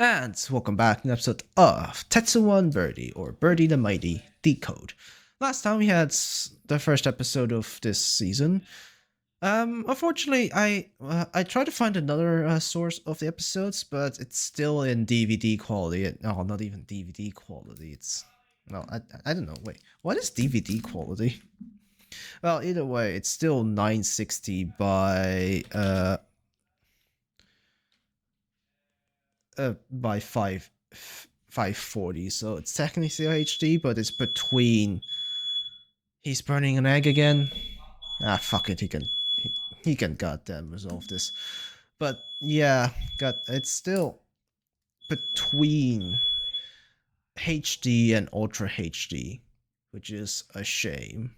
And welcome back to an episode of Tetsuwan Birdy, or Birdie the Mighty Decode. Last time we had the first episode of this season. Unfortunately, I tried to find another source of the episodes, but it's still in DVD quality. No, not even DVD quality. It's I don't know. Wait, what is DVD quality? Well, either way, it's still 960 by 540, so it's technically still HD, but it's between. He's burning an egg again. Fuck it, he can goddamn resolve this. But yeah, it's still between HD and Ultra HD, which is a shame.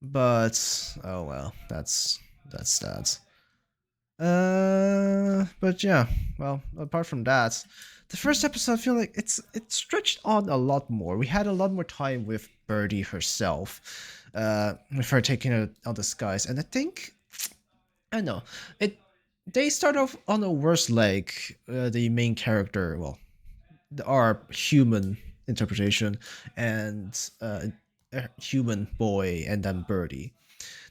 But oh well, that's that. But yeah, well, apart from that, the first episode I feel like it stretched on a lot more. We had a lot more time with Birdie herself, with her taking out the skies, and I think I don't know they start off on a worse leg. The main character, well, our human interpretation, and a human boy, and then Birdie.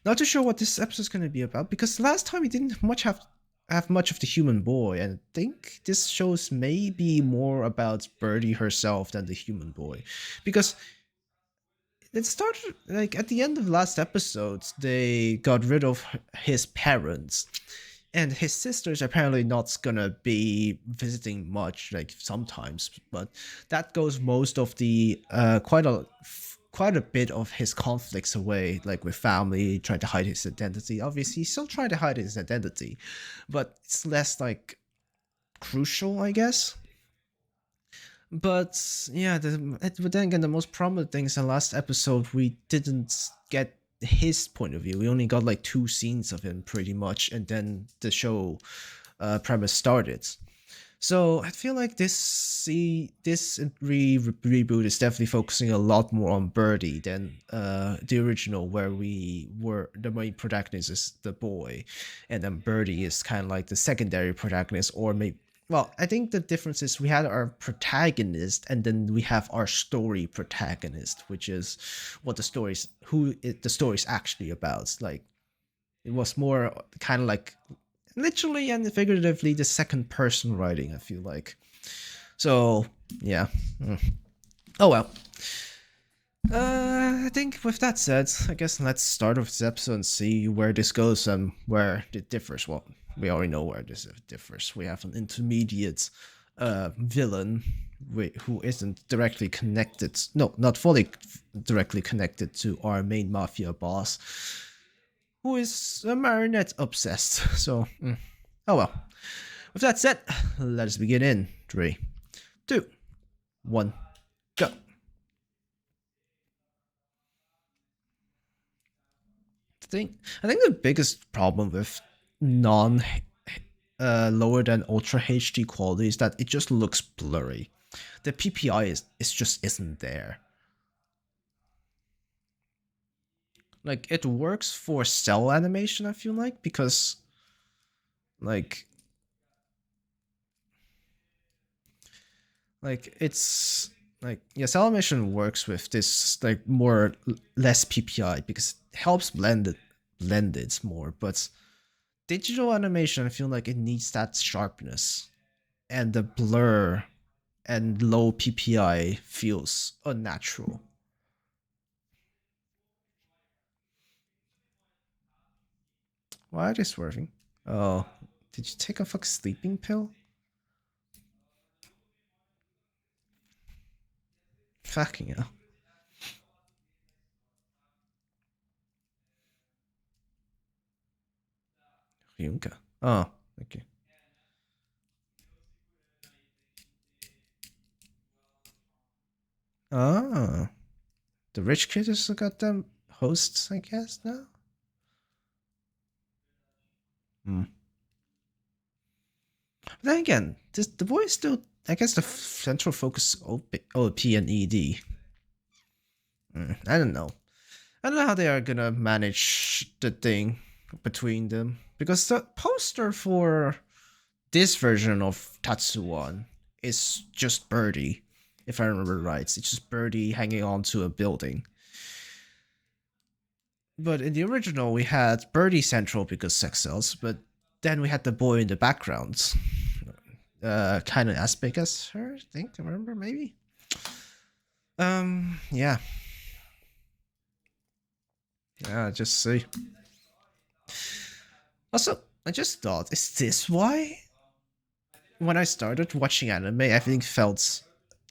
Not too sure what this episode is going to be about, because last time we didn't have much of the human boy, and I think this shows maybe more about Birdie herself than the human boy, because it started like at the end of the last episode they got rid of his parents, and his sister's apparently not gonna be visiting much, like sometimes, but that goes most of the quite a bit of his conflicts away, like with family, trying to hide his identity. Obviously he's still trying to hide his identity, but it's less like crucial, I guess. But yeah, but then again, the most prominent thing is the last episode we didn't get his point of view. We only got like 2 scenes of him pretty much, and then the show premise started. So I feel like this reboot is definitely focusing a lot more on Birdie than the original, where the main protagonist is the boy, and then Birdie is kind of like the secondary protagonist, or maybe. Well, I think the difference is we had our protagonist, and then we have our story protagonist, which is what the story's actually about. Like, it was more kind of like literally and figuratively the second person writing, I feel like. So yeah. Oh well. I think with that said, I guess let's start with this episode and see where this goes and where it differs. Well, we already know where this differs. We have an intermediate villain who isn't directly connected, no, not fully directly connected to our main mafia boss, who is a marionette obsessed. So, oh well. With that said, let us begin in 3, 2, 1, go. I think the biggest problem with non lower than ultra HD quality is that it just looks blurry. The PPI is just isn't there. Like, it works for cell animation, I feel because like it's like, yes, animation works with this like less PPI because it helps blend it more, but digital animation, I feel like it needs that sharpness, and the blur and low PPI feels unnatural. Why are they swerving? Oh, did you take a fucking sleeping pill? Fucking hell. Yunka. Oh, okay. Oh, the rich kid has got them hosts, I guess, now? Hmm. But then again, the boy is still, I guess, the central focus OP and ED. I don't know. I don't know how they are gonna manage the thing between them, because the poster for this version of Tetsuwan is just Birdie, if I remember right. It's just Birdie hanging onto a building. But in the original, we had Birdie central because sex sells, but then we had the boy in the background. Kind of as big as her, I think. I remember, maybe? Yeah. Yeah, just see. Also, I just thought, is this why when I started watching anime, everything felt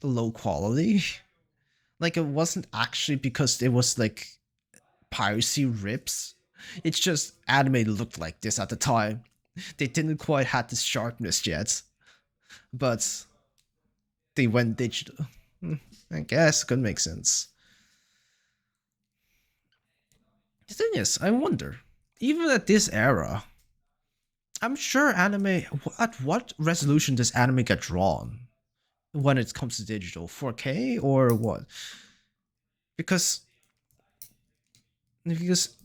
low quality? Like, it wasn't actually because it was like piracy rips. It's just anime looked like this at the time. They didn't quite have the sharpness yet, but they went digital. I guess could make sense. The thing is, I wonder, even at this era, I'm sure anime. At what resolution does anime get drawn when it comes to digital? 4K or what? Because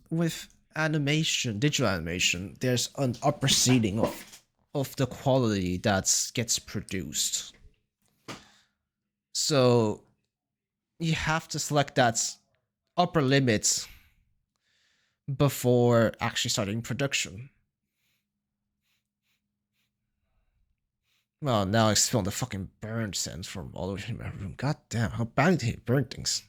with animation, digital animation, there's an upper ceiling of the quality that gets produced. So you have to select that upper limit before actually starting production. Well, now I feel the fucking burn sense from all over my room. God damn, how bad did he burn things?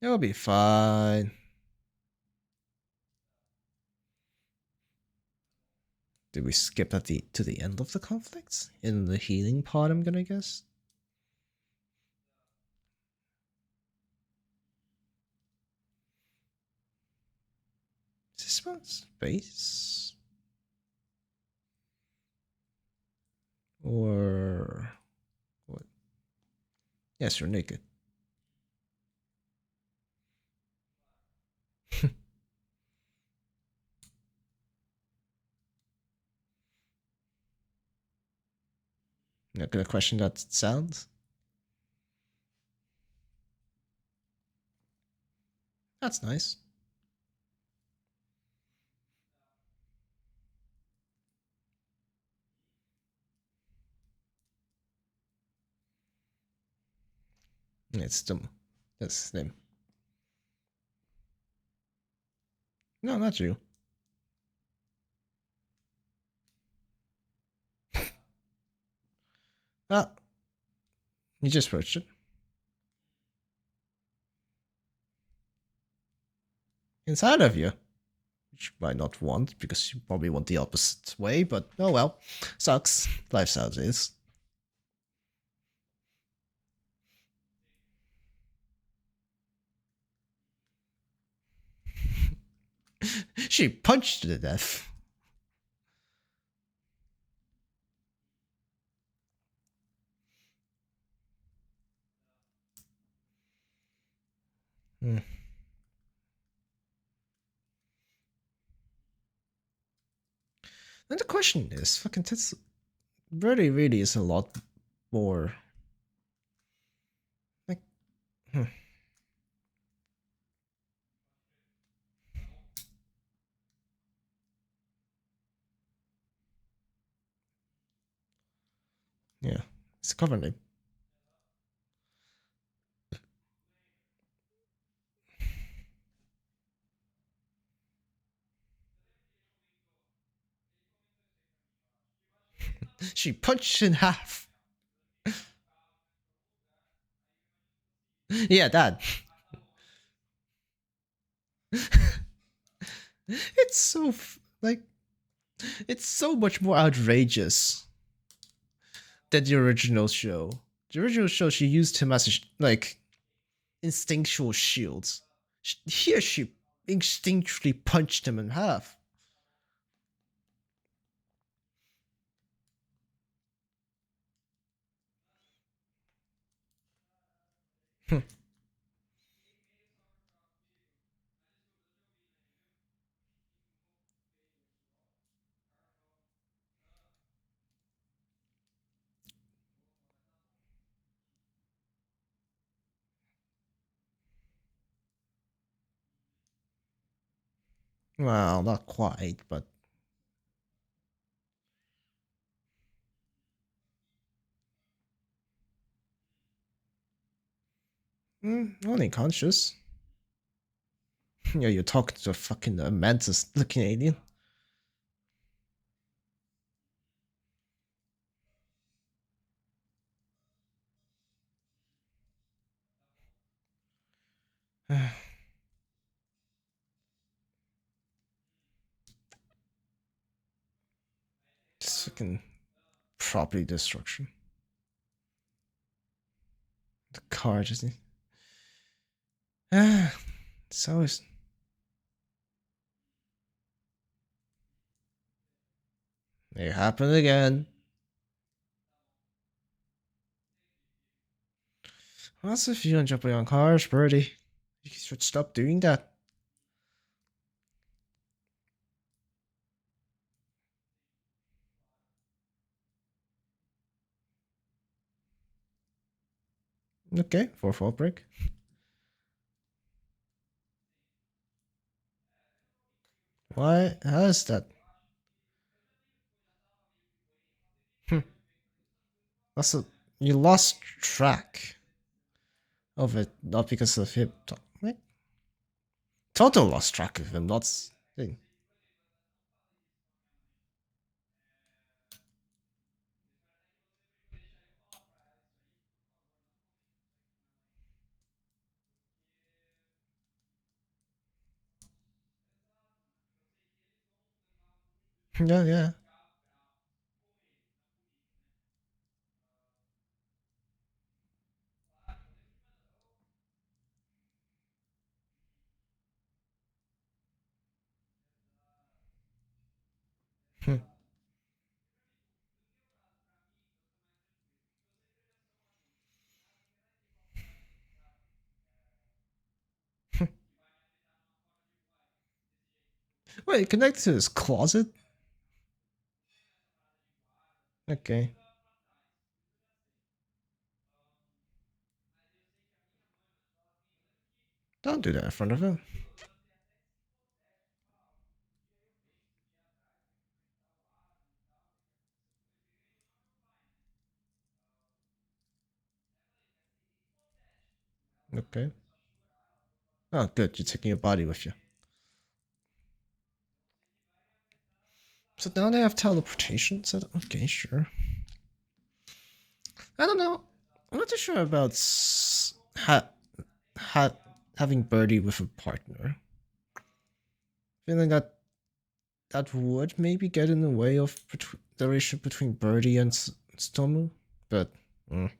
It'll be fine. Did we skip at to the end of the conflict? In the healing pod, I'm gonna guess? Is this one space? Or what? Yes, you're naked. Not gonna question that sound. That's nice. It's dumb. That's his name. No, not you. Ah, you just approached it. Inside of you. Which you might not want, because you probably want the opposite way, but oh well. Sucks. Life's how it is. She punched to death. Hmm. And the question is, fucking Tits really is a lot more like. Hmm. Yeah, it's a cover name. She punched in half. Yeah, that. It's so like, it's so much more outrageous than the original show. The original show, she used him as a, like, instinctual shields. Here, she instinctually punched him in half. Well, not quite, but only conscious. Yeah, you're talking to a fucking mantis-looking alien. Just fucking property destruction. The car just. It's always. It happened again. What's if you don't jump on cars, Birdie? You should stop doing that. Okay, fourth wall break. Why? How is that? Also, you lost track of it, not because of him. Like, Toto lost track of him, not thing. Yeah, yeah. Wait, connected to his closet? Okay. Don't do that in front of him. Okay. Oh, good. You're taking your body with you. So now they have teleportation. So okay, sure. I don't know. I'm not too sure about ha- having Birdie with a partner. Feeling that that would maybe get in the way of the relationship between Birdie and Stomu, but I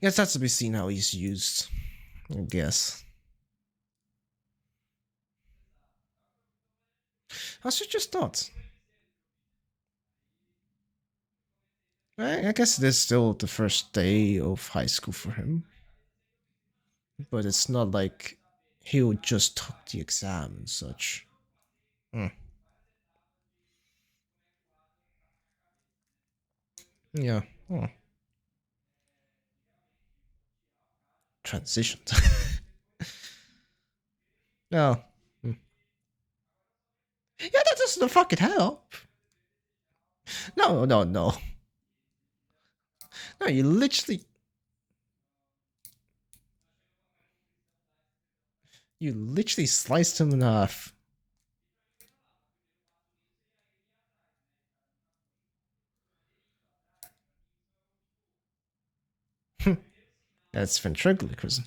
guess that's to be seen how he's used. I guess. How's your just thoughts? I guess it is still the first day of high school for him, but it's not like he'll just took the exam and such. Hmm. Yeah. Oh. Transitioned. No. Hmm. Yeah, that doesn't fucking help. No, no, no. No, you literally sliced him in half. That's ventriloquism.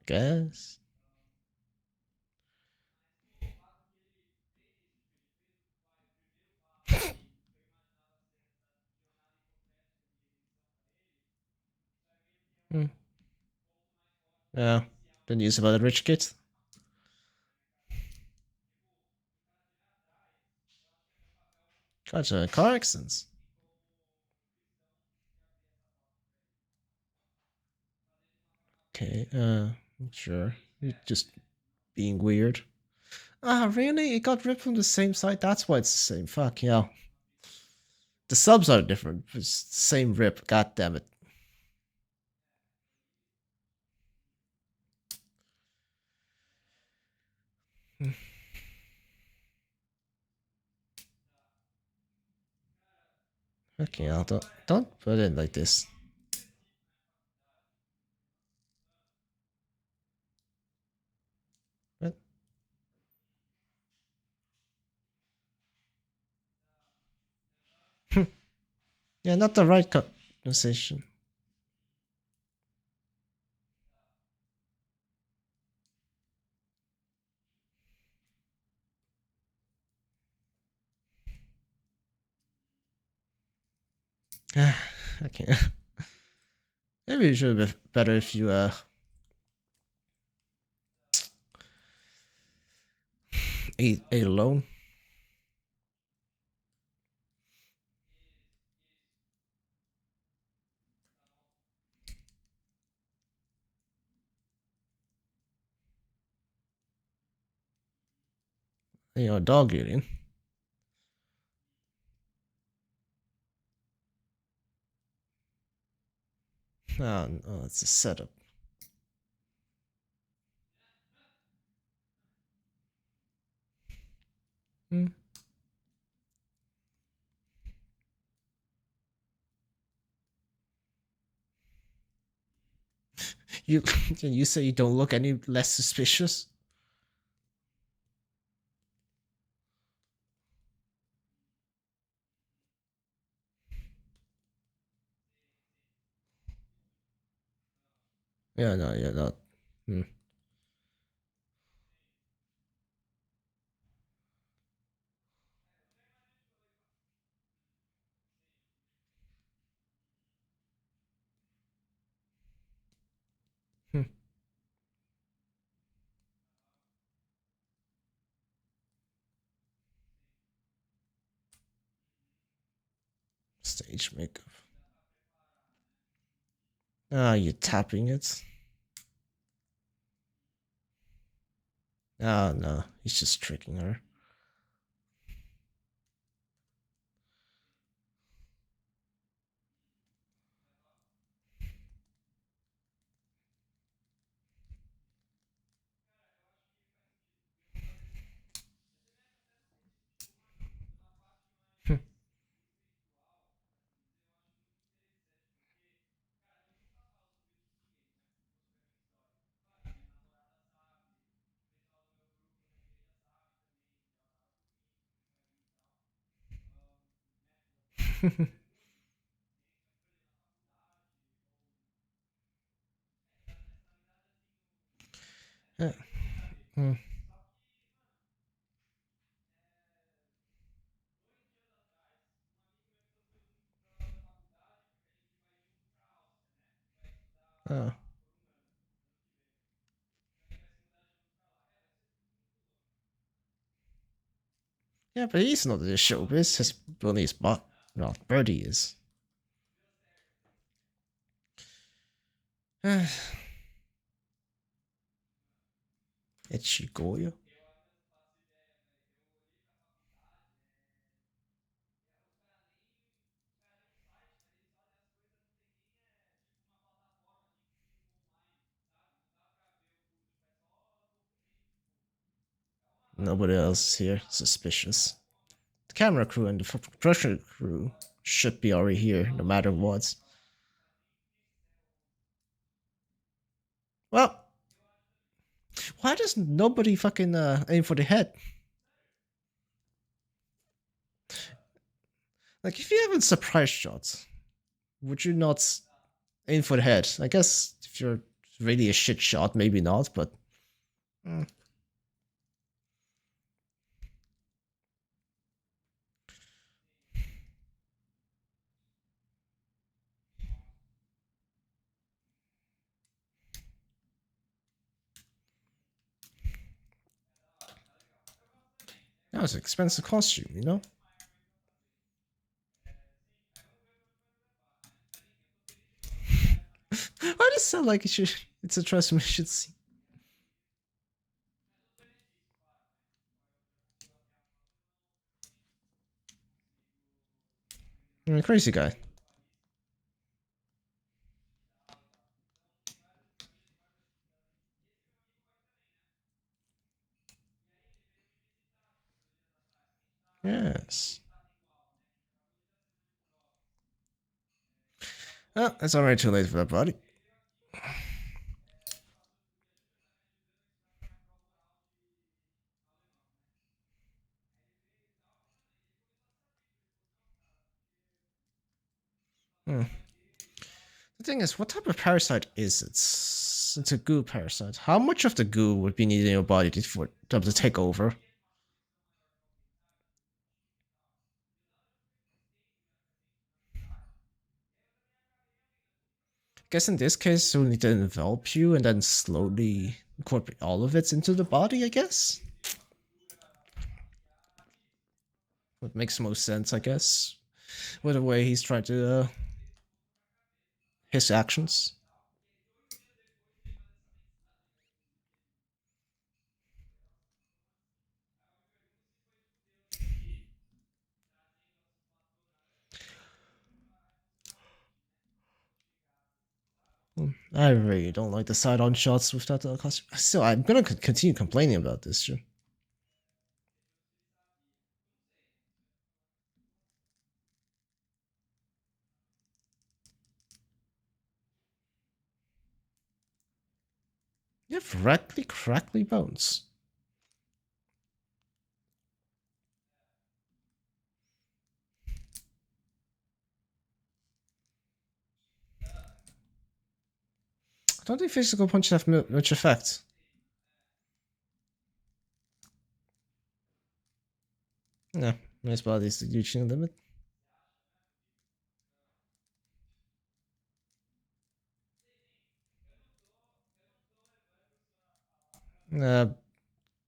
Guess. Hmm. Yeah. The news about the rich kids. Gotcha. Car accidents. Okay. Sure. You're just being weird. Ah, really? It got ripped from the same side? That's why it's the same. Fuck, yeah. The subs are different. It's the same rip. God damn it. Okay, I'll don't put it like this. What? Yeah, not the right conversation. Okay. Maybe it should be better if you ate alone. You know, dog eating. Oh, no, it's a setup. Hmm. You you say you don't look any less suspicious? Yeah, no, you're not. Hmm. Hmm. Stage makeup. Ah, you're tapping it. Oh no, he's just tricking her. Yeah. Hmm. Oh. Yeah, but he's not in the showbiz. His only his bot. Well, Birdie is. Ichigoyo? Nobody else here. Suspicious. The camera crew and the production crew should be already here, no matter what. Well, why does nobody fucking aim for the head? Like, if you have a surprise shot, would you not aim for the head? I guess if you're really a shit shot, maybe not, but. Mm. That was an expensive costume, you know? Why does it sound like it's a transformation scene? Crazy guy. Yes. Oh, it's already too late for that body. The thing is, what type of parasite is it? It's a goo parasite. How much of the goo would be needed in your body to take over? I guess in this case, it will need to envelop you and then slowly incorporate all of it into the body, I guess? What makes most sense, I guess. With the way he's trying to, his actions. I really don't like the side-on shots with that costume. Still, I'm gonna continue complaining about this shit. You have crackly bones. I don't think physical punches have much effect. No, his body's reaching a limit.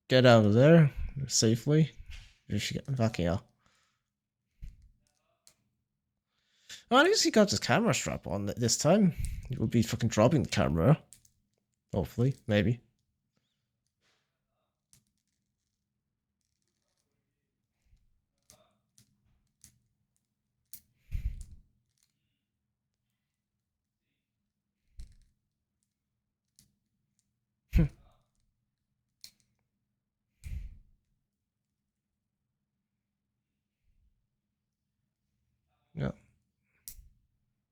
Get out of there safely. You should get backing out. Well, at least he got his camera strap on this time. He will be fucking dropping the camera. Hopefully, maybe. Yeah.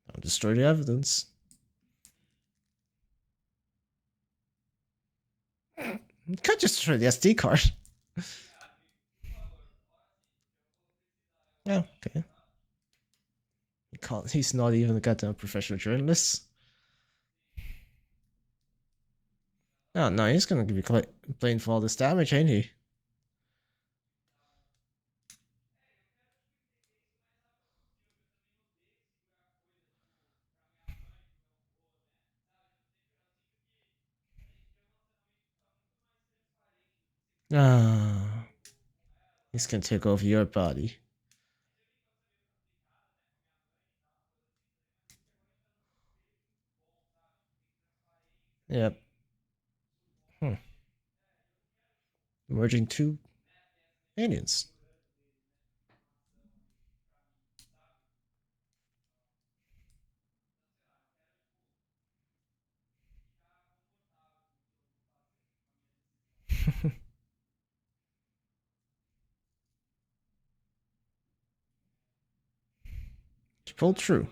Don't destroy the evidence. You could just destroy the SD card. Yeah, okay. He's not even a goddamn professional journalist. Oh no, he's gonna be playing for all this damage, ain't he? Ah, he's gonna take over your body. Yep. Merging two aliens. Pull true.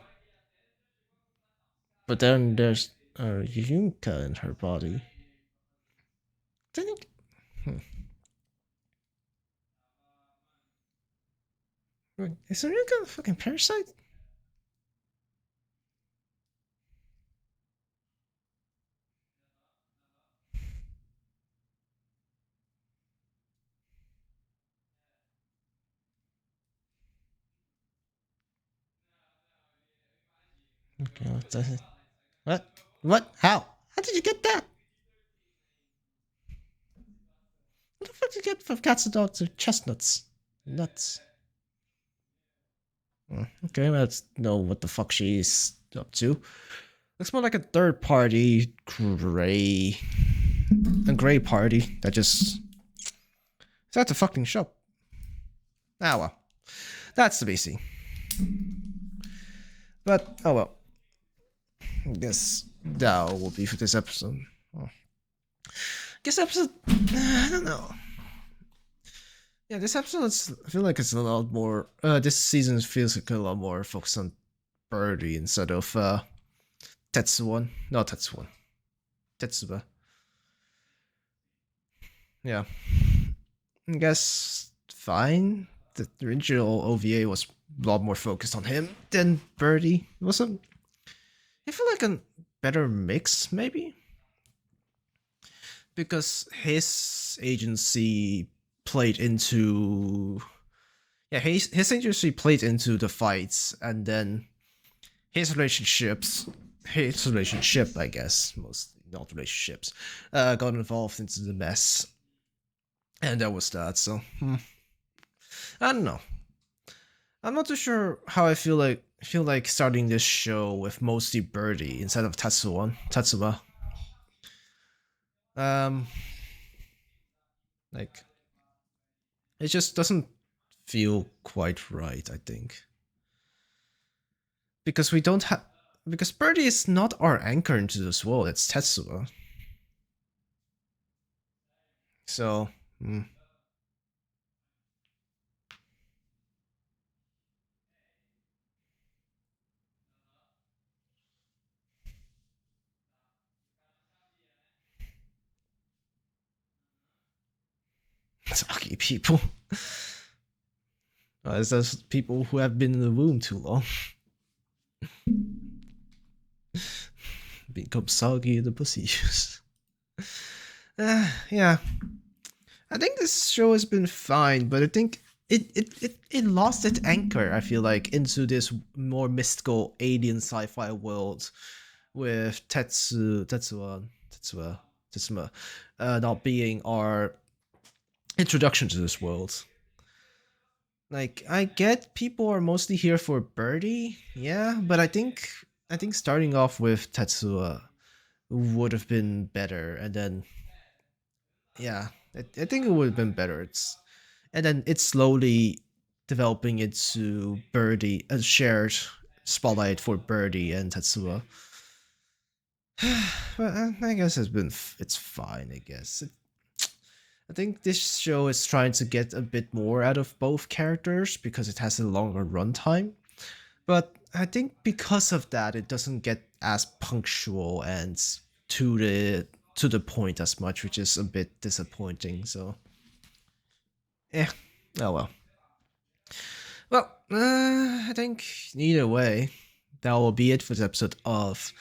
But then there's a Yunka in her body. Think. Is there Yunka a fucking parasite? Okay, what the heck? What? What? How? How did you get that? What the fuck did you get from cats and dogs or chestnuts? Nuts. Okay, let's know what the fuck she's up to. Looks more like a third party gray. A gray party that just. It's at the fucking shop. Ah well. That's the BC. But oh well. I guess that will be for this episode. Well, I guess episode I don't know. Yeah, this episode I feel like it's a lot more this season feels like a lot more focused on Birdie instead of Tetsuwan. No, Tetsuwan. Tetsuba. Yeah. I guess fine. The original OVA was a lot more focused on him than Birdie. It was I feel like a better mix, maybe? Because his agency played into his agency played into the fights, and then his relationship, I guess, mostly not relationships, got involved into the mess, and that was that. So I don't know. I'm not too sure how I feel like starting this show with mostly Birdie instead of Tetsuba. Like it just doesn't feel quite right, I think. Because we don't have because Birdie is not our anchor into this world, it's Tetsuba. So Saki people. It's just people who have been in the womb too long. Become soggy in the pussy. Yeah. I think this show has been fine, but I think it lost its anchor, I feel like, into this more mystical alien sci-fi world with Tetsuwa not being our introduction to this world. Like, I get people are mostly here for Birdie, yeah, but I think starting off with Tetsuwa would have been better, and then yeah, I think it would have been better. And then it's slowly developing into Birdie, a shared spotlight for Birdie and Tetsuwa. But I guess it's fine. I guess I think this show is trying to get a bit more out of both characters because it has a longer runtime. But I think because of that, it doesn't get as punctual and to the point as much, which is a bit disappointing. So, yeah, oh well. Well, I think either way, that will be it for this episode of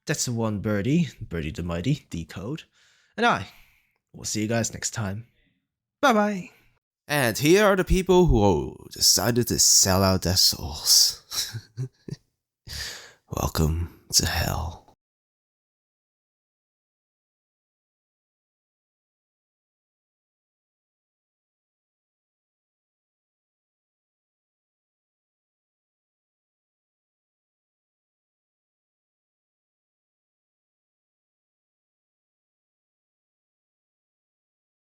Tetsuwan Birdy the Mighty Decode, and I will see you guys next time. Bye bye. And here are the people who decided to sell out their souls. Welcome to hell.